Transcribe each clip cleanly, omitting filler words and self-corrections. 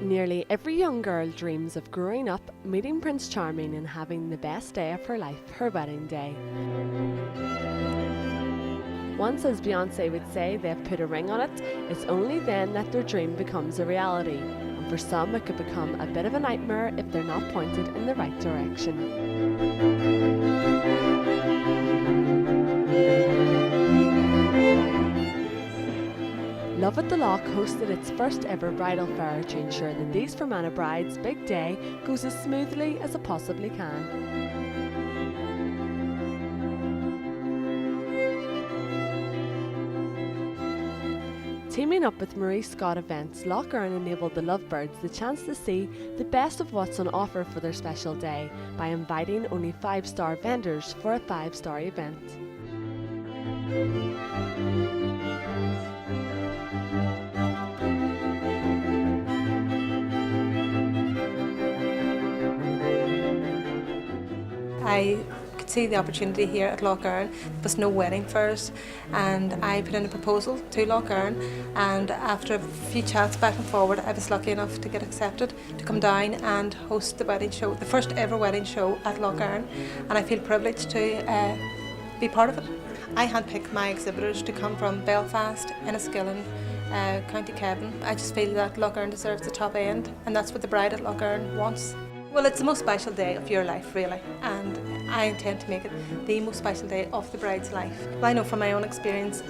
Nearly every young girl dreams of growing up, meeting Prince Charming and having the best day of her life, her wedding day. Once, as Beyonce would say, they've put a ring on it, it's only then that their dream becomes a reality. And for some it could become a bit of a nightmare if they're not pointed in the right direction. Lough at the Lough hosted its first ever Bridal Fare to ensure that these Fermanagh Brides' big day goes as smoothly as it possibly can. Teaming up with Marie Scott Events, Erne enabled the lovebirds the chance to see the best of what's on offer for their special day by inviting only 5-star vendors for a 5-star event. I could see the opportunity here at Lough. There was no wedding fairs, and I put in a proposal to Lough, and after a few chats back and forward, I was lucky enough to get accepted to come down and host the wedding show, the first ever wedding show at Lough, and I feel privileged to be part of it. I handpicked my exhibitors to come from Belfast, Enniskillen, County Kevin. I just feel that Lough deserves the top end, and that's what the bride at Lough wants. Well, it's the most special day of your life, really, and I intend to make it the most special day of the bride's life. I know from my own experience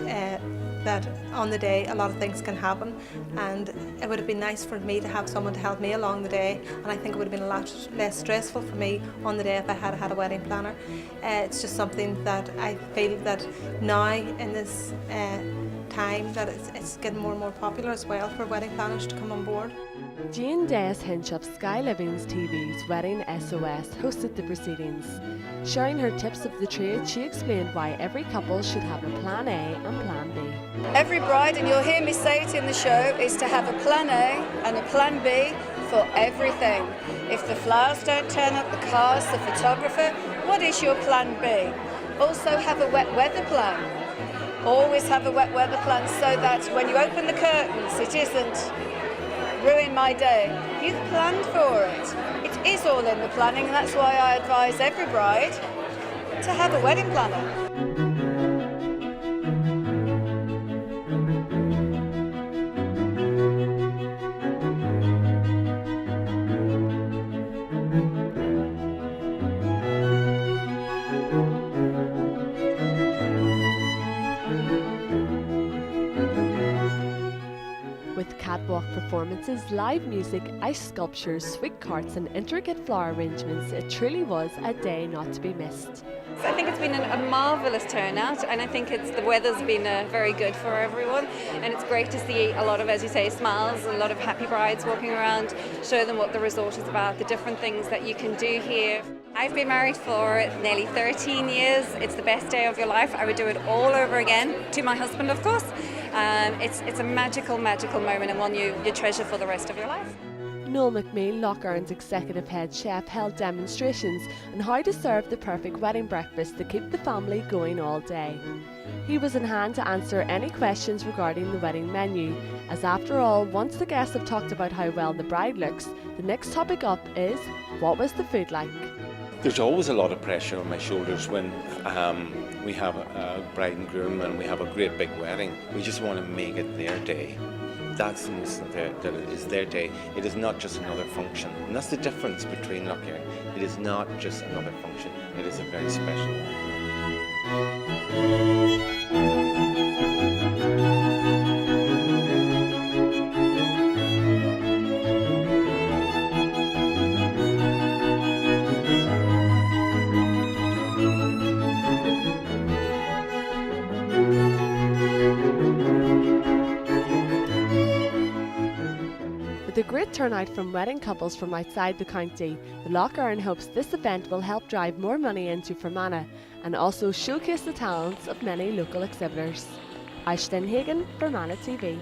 that on the day a lot of things can happen, and it would have been nice for me to have someone to help me along the day, and I think it would have been a lot less stressful for me on the day if I had had a wedding planner. It's just something that I feel that now in this time that it's getting more and more popular as well for wedding planners to come on board. Jane Hinch of Sky Living's TV's Wedding SOS hosted the proceedings. Sharing her tips of the trade, she explained why every couple should have a plan A and plan B. Every bride, and you'll hear me say it in the show, is to have a plan A and a plan B for everything. If the flowers don't turn up, the cars, the photographer, what is your plan B? Also have a wet weather plan. Always have a wet weather plan so that when you open the curtains, it isn't ruin my day. You've planned for it. It is all in the planning, and that's why I advise every bride to have a wedding planner. With catwalk performances, live music, ice sculptures, sweet carts and intricate flower arrangements, it truly was a day not to be missed. I think it's been a marvellous turnout, and I think the weather's been very good for everyone, and it's great to see a lot of, as you say, smiles, a lot of happy brides walking around, show them what the resort is about, the different things that you can do here. I've been married for nearly 13 years. It's the best day of your life. I would do it all over again, to my husband of course. It's a magical moment, and one you treasure for the rest of your life. Noel McMeel, Lough's executive head chef, held demonstrations on how to serve the perfect wedding breakfast to keep the family going all day. He was in hand to answer any questions regarding the wedding menu, as after all, once the guests have talked about how well the bride looks, the next topic up is, what was the food like? There's always a lot of pressure on my shoulders when we have a bride and groom and we have a great big wedding. We just want to make it their day. That's the most that it is their day. It is not just another function. And that's the difference between Lough. It is not just another function. It is a very special one. With a great turnout from wedding couples from outside the county, the Lough hopes this event will help drive more money into Fermanagh and also showcase the talents of many local exhibitors. Hagan, Fermanagh TV.